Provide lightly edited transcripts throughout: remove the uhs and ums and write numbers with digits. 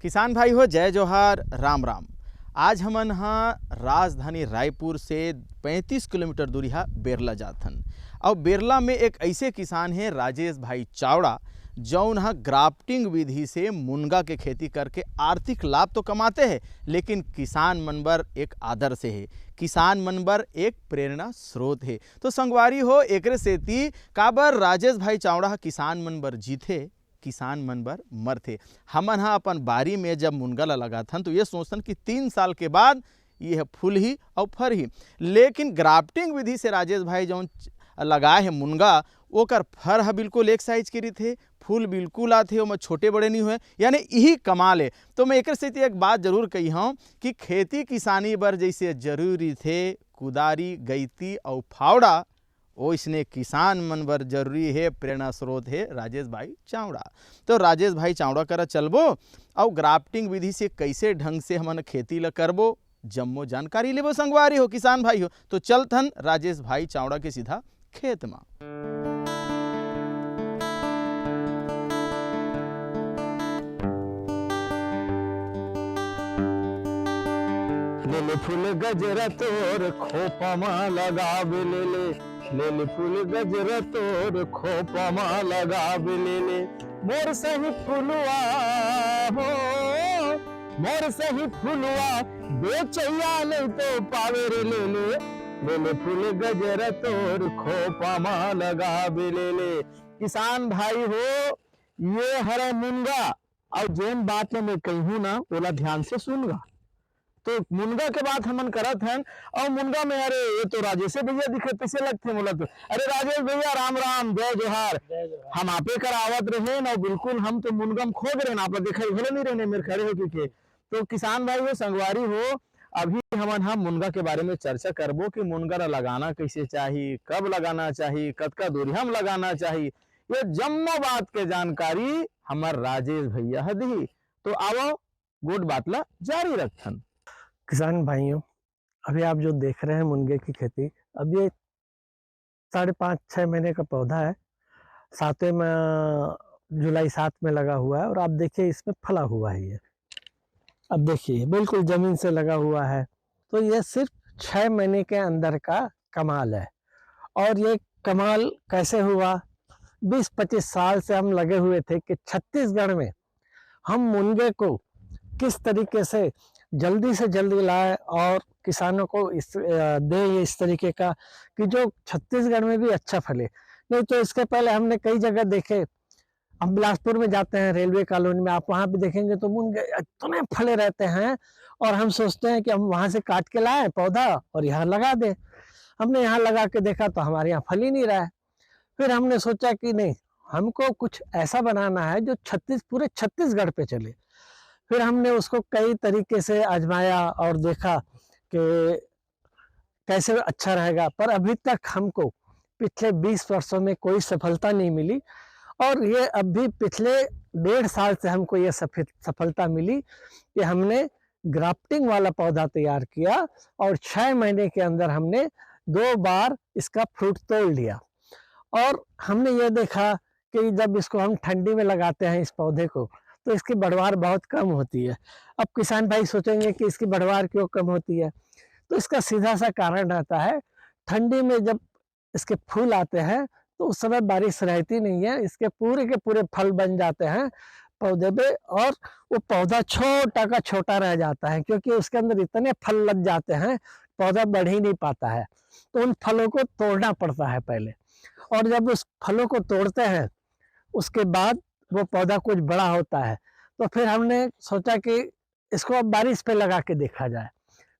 किसान भाई हो, जय जोहार, राम राम। आज हमन हाँ राजधानी रायपुर से 35 किलोमीटर दूरी हा बेरला जाथन। और बेरला में एक ऐसे किसान हैं राजेश भाई चावड़ा, जौन हा ग्राफ्टिंग विधि से मुनगा के खेती करके आर्थिक लाभ तो कमाते हैं, लेकिन किसान मन बर एक आदर्श है, किसान मन बर एक प्रेरणा स्रोत है। तो संगवारी हो, एकरे सेती काबर राजेश भाई चावड़ा किसान मन बर जीते, किसान मन बर मरथे। हमन हा अपन बारी में जब मुनगा ला लगाथन तो ये सोचथन कि 3 साल के बाद ये फूल ही और फर ही, लेकिन ग्राफ्टिंग विधि से राजेश भाई जौन लगाए है मुनगा, ओकर फर हा बिल्कुल एक साइज के रहिथे, फूल बिल्कुल आथे, ओमा छोटे बड़े नहीं हुए, यानी यही कमाल है। तो मैं एक सेती एक बात जरूर कही हूँ कि खेती किसानी बर जैसे जरूरी थे कुदारी, गैती और फावड़ा, ओइसने किसान मन बर जरूरी है, प्रेरणा स्रोत है राजेश भाई चावड़ा। तो राजेश भाई चावड़ा करा चलबो और ग्राफ्टिंग विधि से कैसे ढंग से हमन खेती ला करबो, जम्मो जानकारी लेबो संगवारी हो, किसान भाई हो। तो चलथन राजेश भाई चावड़ा के सीधा खेत में। ले फूल गजरा तोर खोपा मा लगावे ले फूल गजरा तोर खोपा मा लगावे ले मोर सही फुलवा हो, मोर सही फुलवा बेचैया ले तो पावे रे ले फूल गजरा तोर खोपा मा लगावे ले। किसान भाई हो, ये हरा मुनगा और जेन बात में कहूँ ना ओला ध्यान से सुनगा। तो मुनगा के बात हमन करत हैं और मुनगा में अरे ये तो राजेश भैया दिखे कैसे लगते मोला। तो अरे राजेश भैया राम राम, जय जोहार। हम आपे करावत रहे ना, बिल्कुल हम तो मुनगम खो गए ना, आप देखा भले नहीं रहने मेरे खड़े हो के। तो किसान भाई हो, संगवारी हो, अभी हम मुनगा के बारे में चर्चा करबो कि मुनगा लगाना कैसे चाहिए, कब लगाना चाहिए, कतका दूरी हम लगाना चाहिए, ये जम्मो बात के जानकारी हमार राजेश भैया दी। तो आओ गुड बात ला जारी रखन। किसान भाइयों, अभी आप जो देख रहे हैं मुनगे की खेती, अब ये 5.5-6 महीने का पौधा है। 7वें में जुलाई 7 में लगा हुआ है और आप देखिए इसमें फला हुआ है। ये अब देखिए बिल्कुल जमीन से लगा हुआ है। तो ये सिर्फ 6 महीने के अंदर का कमाल है। और ये कमाल कैसे हुआ? 20-25 साल से हम लगे हुए थे कि छत्तीसगढ़ में हम मुनगे को किस तरीके से जल्दी से जल्दी लाए और किसानों को दे इस तरीके का कि जो छत्तीसगढ़ में भी अच्छा फले। नहीं तो इसके पहले हमने कई जगह देखे, हम बिलासपुर में जाते हैं रेलवे कॉलोनी में, आप वहाँ भी देखेंगे तो मुनगे इतने फले रहते हैं और हम सोचते हैं कि हम वहाँ से काट के लाएं पौधा और यहाँ लगा दें। हमने यहाँ लगा के देखा तो हमारे यहाँ फल ही नहीं रहा है। फिर हमने सोचा कि नहीं, हमको कुछ ऐसा बनाना है जो पूरे छत्तीसगढ़ पे चले। फिर हमने उसको कई तरीके से आजमाया और देखा कि कैसे अच्छा रहेगा, पर अभी तक हमको पिछले 20 वर्षों में कोई सफलता नहीं मिली। और ये अभी पिछले 1.5 साल से हमको ये सफलता मिली कि हमने ग्राफ्टिंग वाला पौधा तैयार किया और 6 महीने के अंदर हमने 2 बार इसका फ्रूट तोड़ लिया। और हमने ये देखा कि जब इसको हम ठंडी में लगाते हैं इस पौधे को, तो इसकी बढ़वार बहुत कम होती है। अब किसान भाई सोचेंगे कि इसकी बढ़वार क्यों कम होती है, तो इसका सीधा सा कारण रहता है, ठंडी में जब इसके फूल आते हैं तो उस समय बारिश रहती नहीं है, इसके पूरे के पूरे फल बन जाते हैं पौधे पे और वो पौधा छोटा का छोटा रह जाता है, क्योंकि उसके अंदर इतने फल लग जाते हैं पौधा बढ़ ही नहीं पाता है। तो उन फलों को तोड़ना पड़ता है पहले, और जब उस फलों को तोड़ते हैं उसके बाद वो पौधा कुछ बड़ा होता है। तो फिर हमने सोचा कि इसको अब बारिश पे लगा के देखा जाए।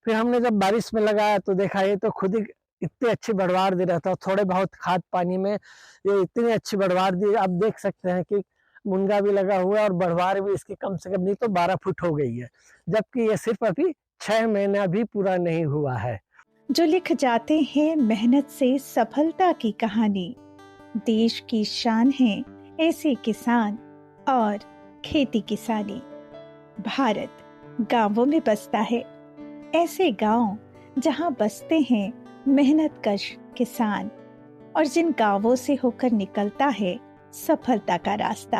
फिर हमने जब बारिश में लगाया तो देखा ये तो खुद ही इतनी अच्छी बढ़वार दे रहा था, थोड़े बहुत खाद पानी में ये इतनी अच्छी बढ़वार दी। आप देख सकते हैं कि मुनगा भी लगा हुआ है और बढ़वार भी इसकी कम से कम नहीं तो 12 फुट हो गई है, जबकि ये सिर्फ अभी 6 महीना भी पूरा नहीं हुआ है। जो लिख जाते हैं मेहनत से सफलता की कहानी, देश की शान है ऐसे किसान और खेती किसानी। भारत गांवों में बसता है, ऐसे गांव जहां बसते हैं मेहनतकश किसान, और जिन गांवों से होकर निकलता है सफलता का रास्ता।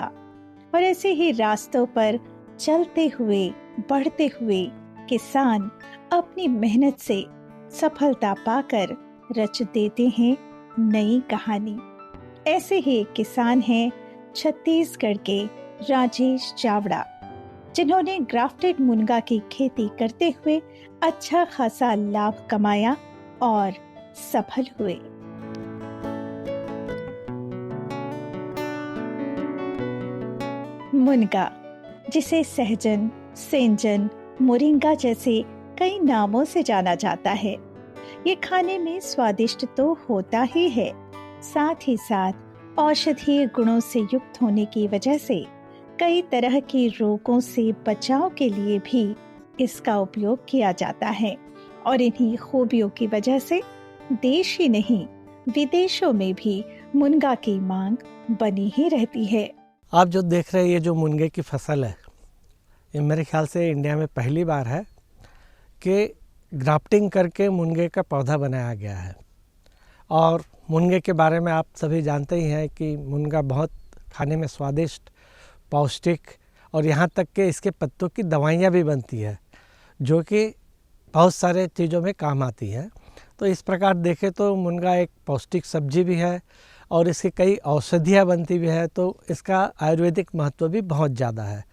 और ऐसे ही रास्तों पर चलते हुए बढ़ते हुए किसान अपनी मेहनत से सफलता पाकर रच देते हैं नई कहानी। ऐसे ही एक किसान हैं छत्तीसगढ़ के राजेश चावड़ा, जिन्होंने ग्राफ्टेड मुनगा की खेती करते हुए अच्छा खासा लाभ कमाया और सफल हुए। मुनगा, जिसे सहजन, सेंजन, मोरिंगा जैसे कई नामों से जाना जाता है, ये खाने में स्वादिष्ट तो होता ही है, साथ ही साथ औषधीय गुणों से युक्त होने की वजह से कई तरह के रोगों से बचाव के लिए भी इसका उपयोग किया जाता है और इन्हीं खूबियों की वजह से देश ही नहीं विदेशों में भी मुनगा की मांग बनी ही रहती है। आप जो देख रहे हैं ये जो मुनगे की फसल है, ये मेरे ख्याल से इंडिया में पहली बार है कि ग्राफ्टिंग करके मुनगे का पौधा बनाया गया है। और मुनगे के बारे में आप सभी जानते ही हैं कि मुनगा बहुत खाने में स्वादिष्ट, पौष्टिक और यहाँ तक कि इसके पत्तों की दवाइयाँ भी बनती है, जो कि बहुत सारे चीज़ों में काम आती है। तो इस प्रकार देखें तो मुनगा एक पौष्टिक सब्जी भी है और इसकी कई औषधियाँ बनती भी है, तो इसका आयुर्वेदिक महत्व भी बहुत ज़्यादा है।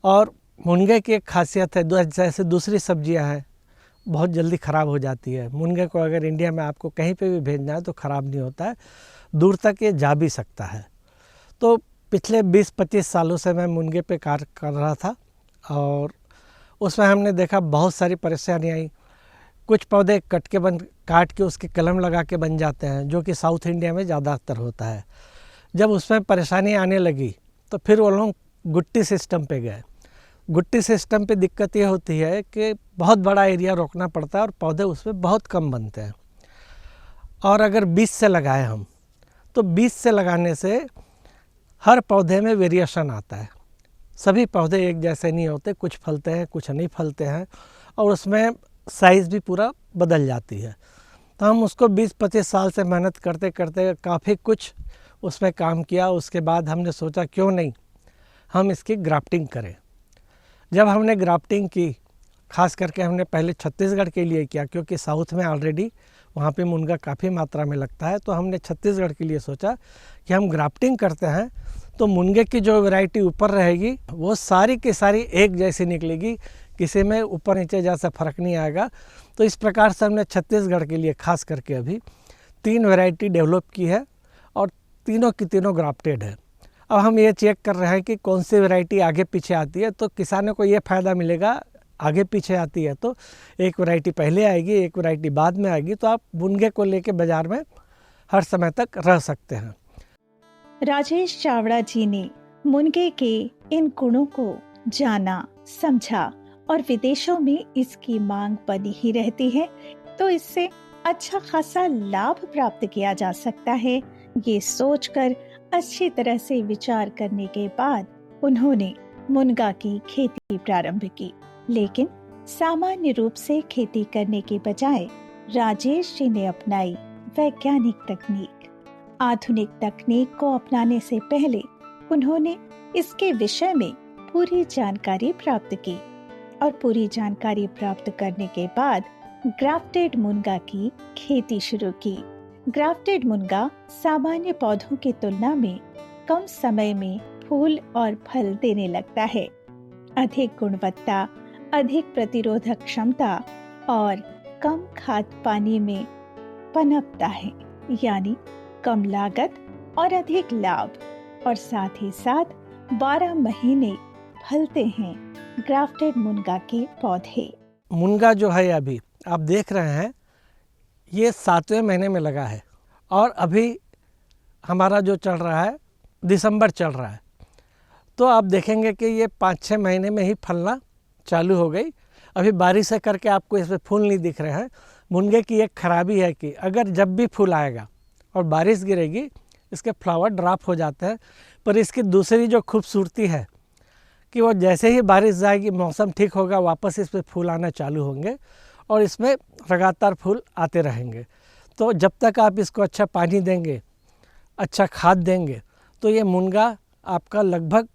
और मुनगे की एक खासियत है, जैसे दूसरी सब्जियां हैं बहुत जल्दी ख़राब हो जाती है, मुनगे को अगर इंडिया में आपको कहीं पे भी भेजना है तो ख़राब नहीं होता है, दूर तक ये जा भी सकता है। तो पिछले 20-25 सालों से मैं मुनगे पे कार्य कर रहा था और उसमें हमने देखा बहुत सारी परेशानियाँ आई। कुछ पौधे काट के उसकी कलम लगा के बन जाते हैं, जो कि साउथ इंडिया में ज़्यादातर होता है। जब उसमें परेशानी आने लगी तो फिर वो लोग गुट्टी सिस्टम पे गए। गुट्टी सिस्टम पे दिक्कत ये होती है कि बहुत बड़ा एरिया रोकना पड़ता है और पौधे उसमें बहुत कम बनते हैं। और अगर बीज से लगाए हम तो बीज से लगाने से हर पौधे में वेरिएशन आता है, सभी पौधे एक जैसे नहीं होते, कुछ फलते हैं कुछ नहीं फलते हैं और उसमें साइज़ भी पूरा बदल जाती है। तो हम उसको 20-25 साल से मेहनत करते करते काफ़ी कुछ उसमें काम किया। उसके बाद हमने सोचा क्यों नहीं हम इसकी ग्राफ्टिंग करें। जब हमने ग्राफ्टिंग की, खास करके हमने पहले छत्तीसगढ़ के लिए किया क्योंकि साउथ में ऑलरेडी वहाँ पे मुनगा काफ़ी मात्रा में लगता है, तो हमने छत्तीसगढ़ के लिए सोचा कि हम ग्राफ्टिंग करते हैं तो मुनगे की जो वैरायटी ऊपर रहेगी वो सारी की सारी एक जैसी निकलेगी, किसी में ऊपर नीचे जैसा फ़र्क नहीं आएगा। तो इस प्रकार से हमने छत्तीसगढ़ के लिए खास करके अभी 3 वैरायटी डेवलप की है और तीनों की तीनों ग्राफ्टेड है। अब हम ये चेक कर रहे हैं कि कौन सी वैरायटी आगे पीछे आती है, तो किसानों को ये फ़ायदा मिलेगा, आगे पीछे आती है तो एक वैरायटी पहले आएगी एक वैरायटी बाद में आएगी, तो आप मुनगे को लेके बाज़ार में हर समय तक रह सकते हैं। राजेश चावड़ा जी ने मुनगे के इन गुणों को जाना, समझा और विदेशों में इसकी मांग बनी ही रहती है, तो इससे अच्छा खासा लाभ प्राप्त किया जा सकता है। ये सोचकर अच्छी तरह से विचार करने के बाद उन्होंने मुनगा की खेती प्रारंभ की, लेकिन सामान्य रूप से खेती करने के बजाय राजेश जी ने अपनाई वैज्ञानिक तकनीक। आधुनिक तकनीक को अपनाने से पहले उन्होंने इसके विषय में पूरी जानकारी प्राप्त की और पूरी जानकारी प्राप्त करने के बाद ग्राफ्टेड मुनगा की खेती शुरू की। ग्राफ्टेड मुनगा सामान्य पौधों की तुलना में कम समय में फूल और फल देने लगता है, अधिक गुणवत्ता, अधिक प्रतिरोधक क्षमता और कम खाद पानी में पनपता है, यानी कम लागत और अधिक लाभ, और साथ ही साथ 12 महीने फलते हैं ग्राफ्टेड मुनगा के पौधे। मुनगा जो है अभी आप देख रहे हैं ये 7वें महीने में लगा है और अभी हमारा जो चल रहा है दिसंबर चल रहा है, तो आप देखेंगे कि ये 5-6 महीने में ही फलना चालू हो गई। अभी बारिश है करके आपको इसमें फूल नहीं दिख रहे हैं। मुनगे की एक खराबी है कि अगर जब भी फूल आएगा और बारिश गिरेगी इसके फ्लावर ड्रॉप हो जाते हैं, पर इसकी दूसरी जो खूबसूरती है कि वो जैसे ही बारिश जाएगी, मौसम ठीक होगा, वापस इस पर फूल आना चालू होंगे और इसमें लगातार फूल आते रहेंगे। तो जब तक आप इसको अच्छा पानी देंगे, अच्छा खाद देंगे, तो ये मुनगा आपका लगभग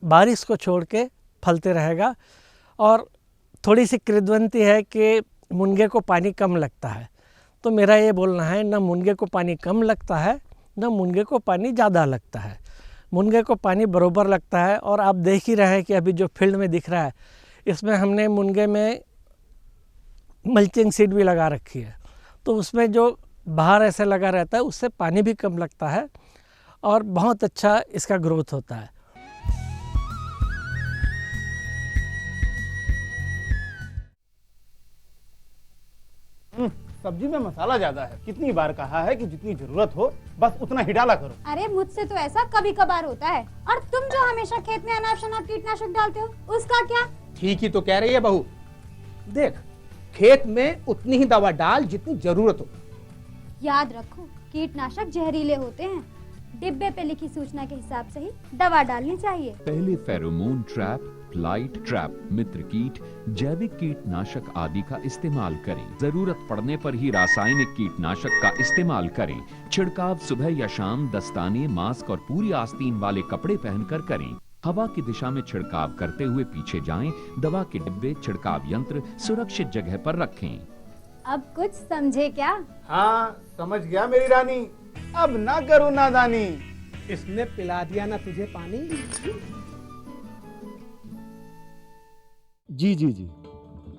बारिश को छोड़ के फलते रहेगा। और थोड़ी सी किदवंती है कि मुनगे को पानी कम लगता है, तो मेरा ये बोलना है न मुनगे को पानी कम लगता है न मुनगे को पानी ज़्यादा लगता है, मुनगे को पानी बरोबर लगता है। और आप देख ही रहे हैं कि अभी जो फील्ड में दिख रहा है, इसमें हमने मुनगे में मल्चिंग सीड भी लगा रखी है, तो उसमें जो बाहर ऐसे लगा रहता है उससे पानी भी कम लगता है और बहुत अच्छा इसका ग्रोथ होता है। सब्जी में मसाला ज्यादा है। कितनी बार कहा है कि जितनी जरूरत हो बस उतना ही डाला करो। अरे मुझसे तो ऐसा कभी कभार होता है। और तुम जो हमेशा खेत में अनाप शनाप कीटनाशक डालते हो, उसका क्या? ठीक ही तो कह रही है बहू। देख, खेत में उतनी ही दवा डाल जितनी जरूरत हो। याद रखो, कीटनाशक जहरीले होते हैं। डिब्बे पे लिखी सूचना के हिसाब से ही दवा डालनी चाहिए। पहले फेरोमोन ट्रैप, फ्लाइट ट्रैप, मित्र कीट, जैविक कीटनाशक आदि का इस्तेमाल करें। जरूरत पड़ने पर ही रासायनिक कीटनाशक का इस्तेमाल करें। छिड़काव सुबह या शाम दस्ताने, मास्क और पूरी आस्तीन वाले कपड़े पहनकर करें। हवा की दिशा में छिड़काव करते हुए पीछे जाएं। दवा के डिब्बे, छिड़काव यंत्र सुरक्षित जगह पर रखें। अब कुछ समझे क्या? हाँ, समझ गया मेरी रानी। अब ना करो नादानी। इसने पिला दिया ना तुझे पानी। जी जी जी।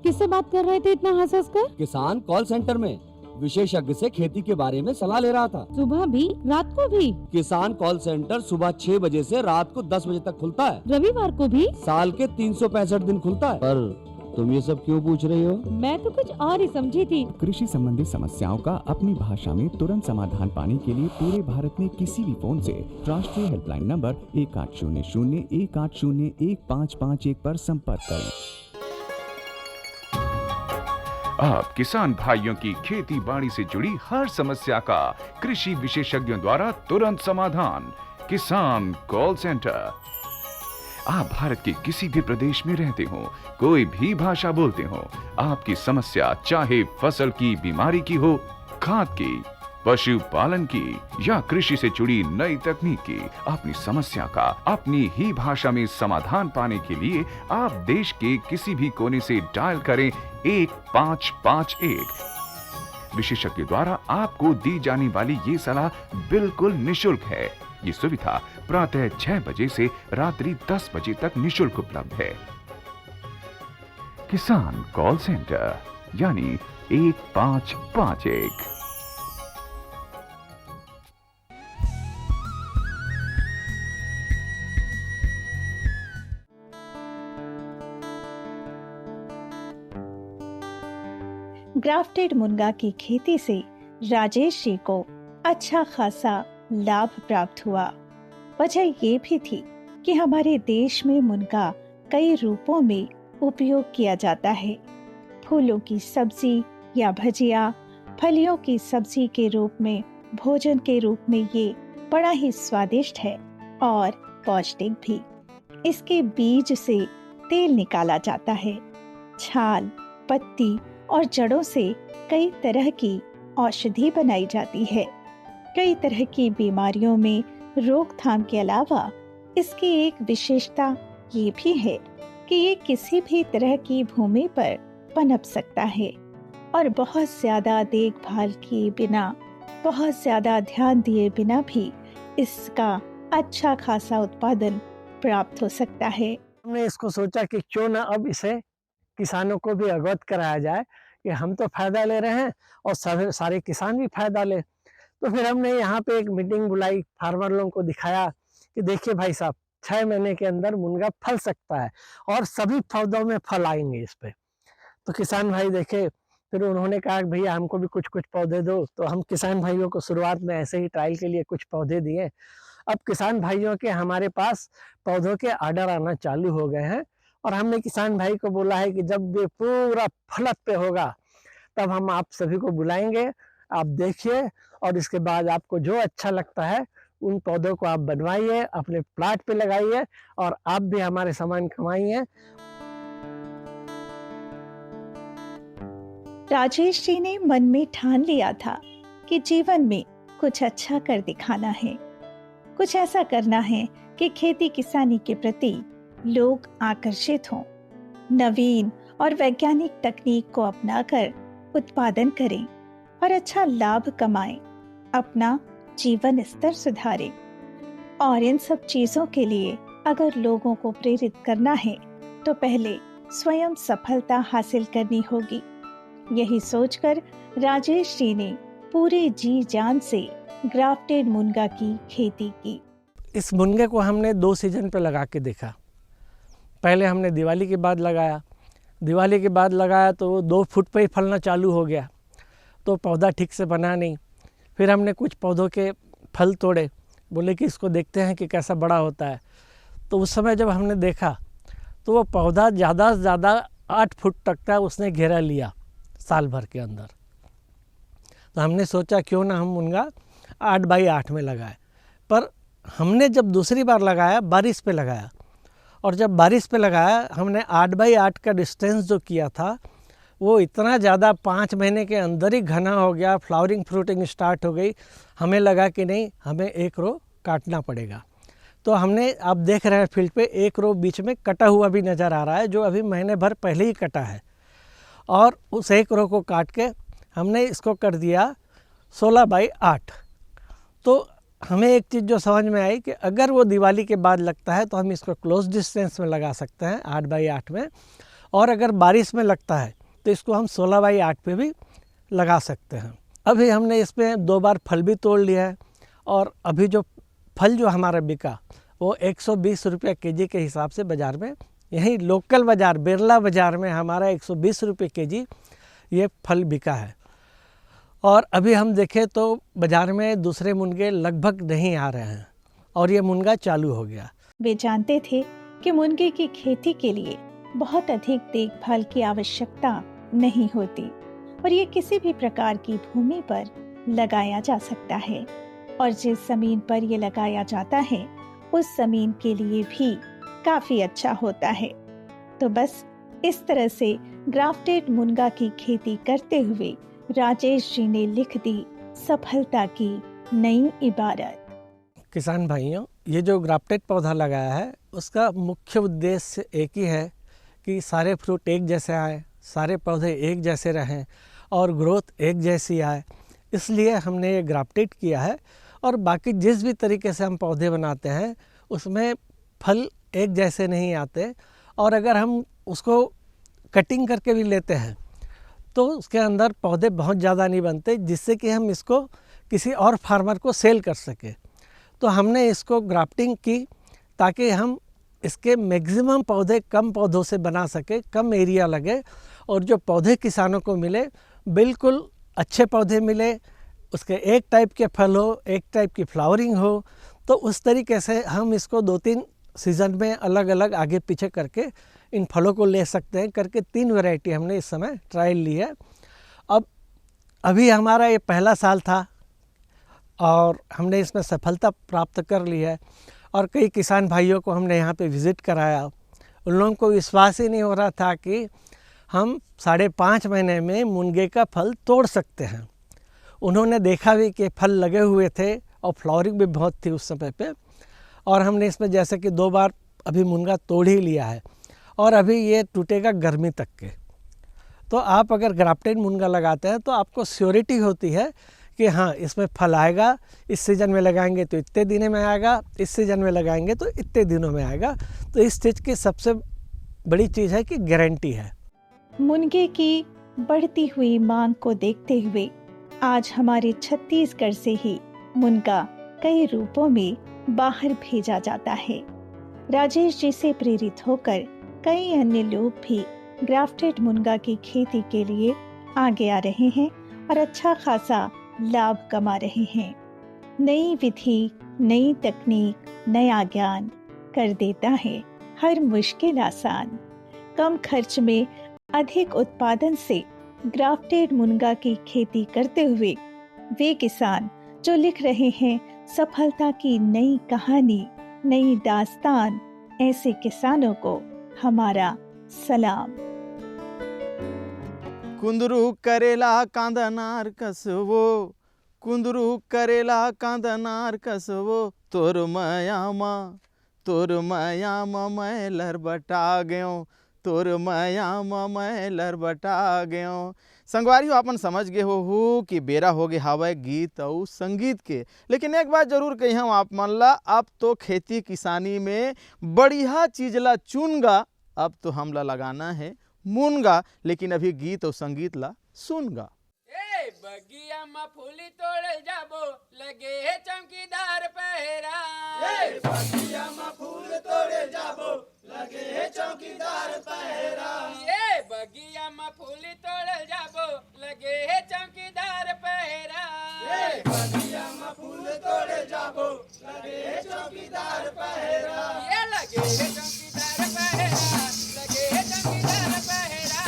किससे बात कर रहे थे इतना हंस हंस कर? किसान कॉल सेंटर में विशेषज्ञ से खेती के बारे में सलाह ले रहा था। सुबह भी रात को भी? किसान कॉल सेंटर सुबह 6 बजे से रात को 10 बजे तक खुलता है। रविवार को भी? साल के 365 दिन खुलता है। पर तुम ये सब क्यों पूछ रही हो? मैं तो कुछ और ही समझी थी। कृषि संबंधी समस्याओं का अपनी भाषा में तुरंत समाधान पाने के लिए पूरे भारत में किसी भी फोन से राष्ट्रीय हेल्पलाइन नंबर 1800-180-1551 पर संपर्क करें। आप किसान भाइयों की खेती बाड़ी से जुड़ी हर समस्या का कृषि विशेषज्ञों द्वारा तुरंत समाधान। किसान कॉल सेंटर। आप भारत के किसी भी प्रदेश में रहते हो, कोई भी भाषा बोलते हो, आपकी समस्या चाहे फसल की बीमारी की हो, खाद की, पशुपालन की या कृषि से जुड़ी नई तकनीक की, अपनी समस्या का अपनी ही भाषा में समाधान पाने के लिए आप देश के किसी भी कोने से डायल करें 1551। विशेषज्ञ द्वारा आपको दी जाने वाली ये सलाह बिल्कुल निशुल्क है। ये सुविधा प्रातः 6 बजे से रात्रि 10 बजे तक निशुल्क उपलब्ध है। किसान कॉल सेंटर यानी 1551। ग्राफ्टेड मुनगा की खेती से राजेश जी को अच्छा खासा लाभ प्राप्त हुआ। वजह ये भी थी कि हमारे देश में मुनगा कई रूपों में उपयोग किया जाता है। फूलों की सब्जी या भजिया, फलियों की सब्जी के रूप में, भोजन के रूप में ये बड़ा ही स्वादिष्ट है और पौष्टिक भी। इसके बीज से तेल निकाला जाता है। छाल, पत्ती और जड़ों से कई तरह की औषधि बनाई जाती है। कई तरह की बीमारियों में रोकथाम के अलावा इसकी एक विशेषता ये भी है कि ये किसी भी तरह की भूमि पर पनप सकता है और बहुत ज्यादा देखभाल किए बिना, बहुत ज्यादा ध्यान दिए बिना भी इसका अच्छा खासा उत्पादन प्राप्त हो सकता है। हमने इसको सोचा कि क्यों ना अब इसे किसानों को भी अवगत कराया जाए कि हम तो फायदा ले रहे हैं और सारे किसान भी फायदा ले। तो फिर हमने यहाँ पे एक मीटिंग बुलाई, फार्मर लोगों को दिखाया कि देखिए भाई साहब, 6 महीने के अंदर मुनगा फल सकता है और सभी पौधों में फल आएंगे इस पे। तो किसान भाई देखे, फिर उन्होंने कहा कि भैया हमको भी कुछ कुछ पौधे दो। तो हम किसान भाइयों को शुरुआत में ऐसे ही ट्रायल के लिए कुछ पौधे दिए। अब किसान भाइयों के हमारे पास पौधों के ऑर्डर आना चालू हो गए हैं और हमने किसान भाई को बोला है कि जब ये पूरा फलत पे होगा तब हम आप सभी को बुलाएंगे, आप देखिए और इसके बाद आपको जो अच्छा लगता है उन पौधों को आप बनवाइए, अपने प्लाट पे लगाइए और आप भी हमारे सामान कमाइए। राजेश जी ने मन में ठान लिया था कि जीवन में कुछ अच्छा कर दिखाना है, कुछ ऐसा करना है कि खेती किसानी के प्रति लोग आकर्षित हों, नवीन और वैज्ञानिक तकनीक को अपनाकर उत्पादन करें और अच्छा लाभ कमाएं, अपना जीवन स्तर सुधारें। और इन सब चीजों के लिए अगर लोगों को प्रेरित करना है तो पहले स्वयं सफलता हासिल करनी होगी। यही सोचकर राजेश जी ने पूरे जी जान से ग्राफ्टेड मुनगा की खेती की। इस मुनगे को हमने 2 सीजन पे लगा के देखा। पहले हमने दिवाली के बाद लगाया। दिवाली के बाद लगाया तो 2 फुट पे ही फलना चालू हो गया, तो पौधा ठीक से बना नहीं। फिर हमने कुछ पौधों के फल तोड़े, बोले कि इसको देखते हैं कि कैसा बड़ा होता है। तो उस समय जब हमने देखा तो वो पौधा ज़्यादा से ज़्यादा 8 फुट तक का उसने घेरा लिया साल भर के अंदर। तो हमने सोचा क्यों ना हम मुनगा 8 बाई 8 में लगाए। पर हमने जब दूसरी बार लगाया बारिश पे लगाया, और जब बारिश पे लगाया हमने 8 बाई 8 का डिस्टेंस जो किया था वो इतना ज़्यादा 5 महीने के अंदर ही घना हो गया, फ्लावरिंग फ्रूटिंग स्टार्ट हो गई। हमें लगा कि नहीं, हमें एक रो काटना पड़ेगा। तो हमने, आप देख रहे हैं फील्ड पे, एक रो बीच में कटा हुआ भी नज़र आ रहा है, जो अभी महीने भर पहले ही कटा है। और उस एक रो को काट के हमने इसको कर दिया 16 बाई 8। तो हमें एक चीज़ जो समझ में आई कि अगर वो दिवाली के बाद लगता है तो हम इसको क्लोज डिस्टेंस में लगा सकते हैं 8 बाई 8 में, और अगर बारिश में लगता है तो इसको हम 16 बाई 8 पे भी लगा सकते हैं। अभी हमने इसमें 2 बार फल भी तोड़ लिया है, और अभी जो फल जो हमारा बिका वो 120 रुपये केजी के हिसाब से बाज़ार में, यही लोकल बाज़ार बेरला बाज़ार में हमारा 120 रुपये केजी ये फल बिका है। और अभी हम देखें तो बाज़ार में दूसरे मुनगे लगभग नहीं आ रहे हैं, और ये मुनगा चालू हो गया। वे जानते थे कि मुनगे की खेती के लिए बहुत अधिक देखभाल की आवश्यकता नहीं होती, और ये किसी भी प्रकार की भूमि पर लगाया जा सकता है, और जिस जमीन पर ये लगाया जाता है उस जमीन के लिए भी काफी अच्छा होता है। तो बस इस तरह से ग्राफ्टेड मुनगा की खेती करते हुए राजेश जी ने लिख दी सफलता की नई इबारत। किसान भाइयों, ये जो ग्राफ्टेड पौधा लगाया है उसका मुख्य उद्देश्य एक ही है कि सारे फ्रूट एक जैसे आए, सारे पौधे एक जैसे रहें और ग्रोथ एक जैसी आए। इसलिए हमने ये ग्राफ्टेड किया है। और बाकी जिस भी तरीके से हम पौधे बनाते हैं उसमें फल एक जैसे नहीं आते, और अगर हम उसको कटिंग करके भी लेते हैं तो उसके अंदर पौधे बहुत ज़्यादा नहीं बनते, जिससे कि हम इसको किसी और फार्मर को सेल कर सके। तो हमने इसको ग्राफ्टिंग की ताकि हम इसके मैक्सिमम पौधे कम पौधों से बना सके, कम एरिया लगे, और जो पौधे किसानों को मिले बिल्कुल अच्छे पौधे मिले, उसके एक टाइप के फल हो, एक टाइप की फ्लावरिंग हो। तो उस तरीके से हम इसको 2-3 सीज़न में अलग अलग आगे पीछे करके इन फलों को ले सकते हैं। करके 3 वैरायटी हमने इस समय ट्रायल ली है। अब अभी हमारा ये पहला साल था और हमने इसमें सफलता प्राप्त कर ली है, और कई किसान भाइयों को हमने यहाँ पे विज़िट कराया। उन लोगों को विश्वास ही नहीं हो रहा था कि हम 5.5 महीने में मुनगे का फल तोड़ सकते हैं। उन्होंने देखा भी कि फल लगे हुए थे और फ्लावरिंग भी बहुत थी उस समय पे, और हमने इसमें जैसे कि 2 बार अभी मुनगा तोड़ ही लिया है, और अभी ये टूटेगा गर्मी तक के। तो आप अगर ग्राफ्टेड मुनगा लगाते हैं तो आपको श्योरिटी होती है कि हाँ इसमें फल आएगा, इस सीज़न में लगाएंगे तो इतने दिनों में आएगा, इस सीज़न में लगाएंगे तो इतने दिनों में आएगा। तो इस चीज़ की सबसे बड़ी चीज़ है कि गारंटी है। मुनगे की बढ़ती हुई मांग को देखते हुए आज हमारे छत्तीसगढ़ से ही मुनगा कई रूपों में बाहर भेजा जाता है। राजेश जी से प्रेरित होकर कई अन्य लोग भी ग्राफ्टेड मुनगा की खेती के लिए आगे आ रहे हैं और अच्छा खासा लाभ कमा रहे हैं। नई विधि, नई तकनीक, नया ज्ञान कर देता है हर मुश्किल आसान। कम खर्च में अधिक उत्पादन से ग्राफ्टेड मुनगा की खेती करते हुए वे किसान जो लिख रहे हैं सफलता की नई कहानी, नई दास्तान, ऐसे किसानों को हमारा सलाम। कुंदरू करेला कांदनार कसवो, कुंदरू करेला कांदनार कसवो, तोर मायामा तोर माया मैं लरबटा गयो, तोर माया मैं लरबटा गयो। संगवारी अपन समझ गए हो कि बेरा हो गए हवा गीत और संगीत के। लेकिन एक बात जरूर कही हम आप मन ला, अब तो खेती किसानी में बढ़िया चीज ला चुनगा, अब तो हमला लगाना है मुनगा। लेकिन अभी गीत और संगीत ला सुनगा। बगिया में फूली तोड़े जाबो, लगे है चौकीदार पहरा। बगिया में फूल तोड़े जाबो, लगे है चौकीदार पहरा। बगिया में फूली तोड़े जाबो, लगे है चौकीदार पहरा। बगिया में फूल तोड़े जाबो, लगे है चौकीदार पहरा। ये लगे है चौकीदार पहरा, लगे है चौकीदार पहरा।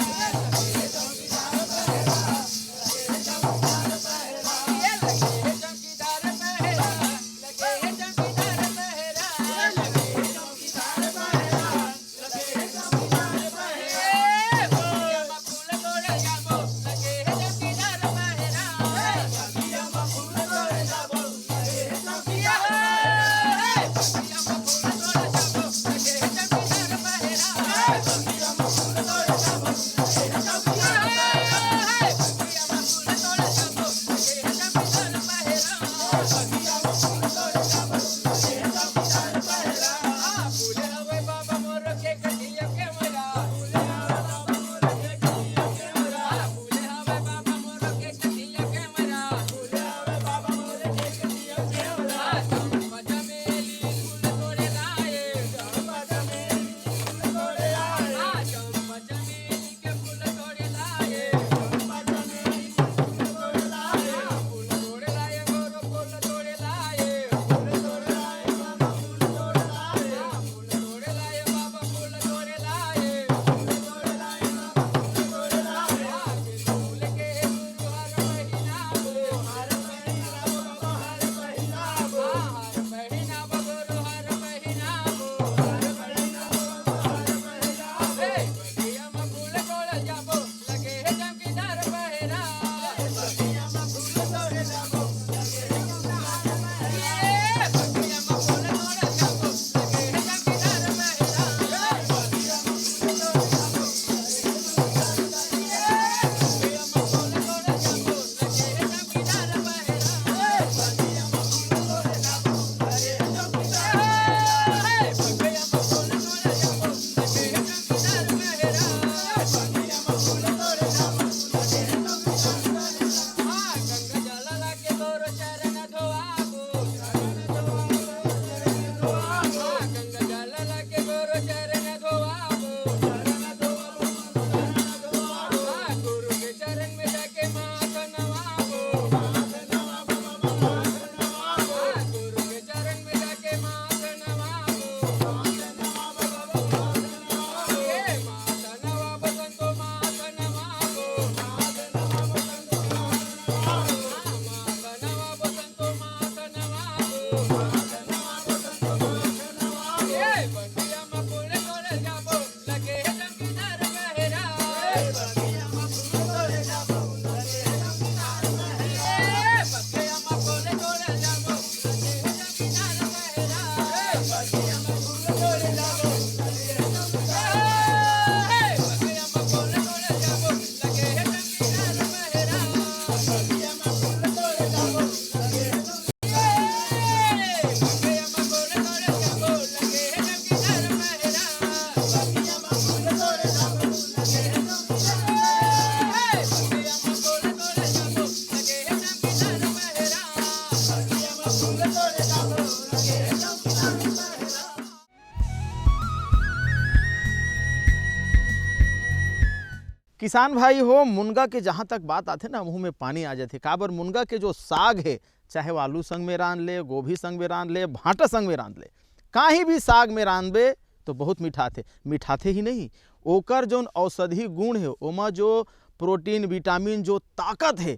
किसान भाई हो, मुनगा के जहाँ तक बात आते ना मुँह में पानी आ जाते। काबर मुनगा के जो साग है, चाहे वो आलू संग में रांध ले, गोभी संग में रांध ले, भांटा संग में रांध ले, कहीं भी साग में रांधबे तो बहुत मीठाथे। मीठाथे ही नहीं, ओकर जो औषधि गुण है, ओमा जो प्रोटीन विटामिन जो ताकत है,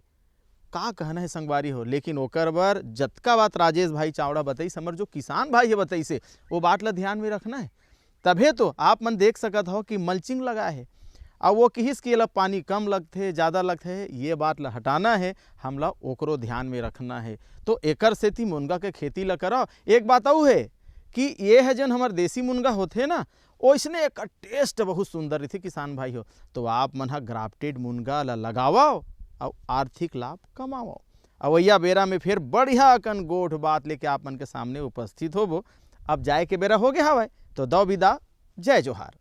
का कहना है संगवारी हो। लेकिन ओकर बर जतका बात राजेश भाई चावड़ा बताई, समर जो किसान भाई है बताई से वो बात ला ध्यान में रखना है। तभे तो आप मन देख सकत हो कि मल्चिंग लगा है, अब वो किस के ला पानी कम लगते ज़्यादा लगते है, ये बात ला हटाना है, हमला ओकरो ध्यान में रखना है। तो एकर सेती मुनगा के खेती ला करो। एक बात और है कि ये है जन हमार देसी मुनगा होते ना ओइसने एक टेस्ट बहुत सुंदर रही किसान भाई हो। तो आप मन ग्राफ्टेड मुनगा ला लगाओ और आर्थिक लाभ कमाओ। अवैया बेरा में फिर बढ़िया अकन गोठ बात लेके आप मन के सामने उपस्थित होबो। अब जाए के बेरा हो गया हवा तो दो विदा, जय जोहार।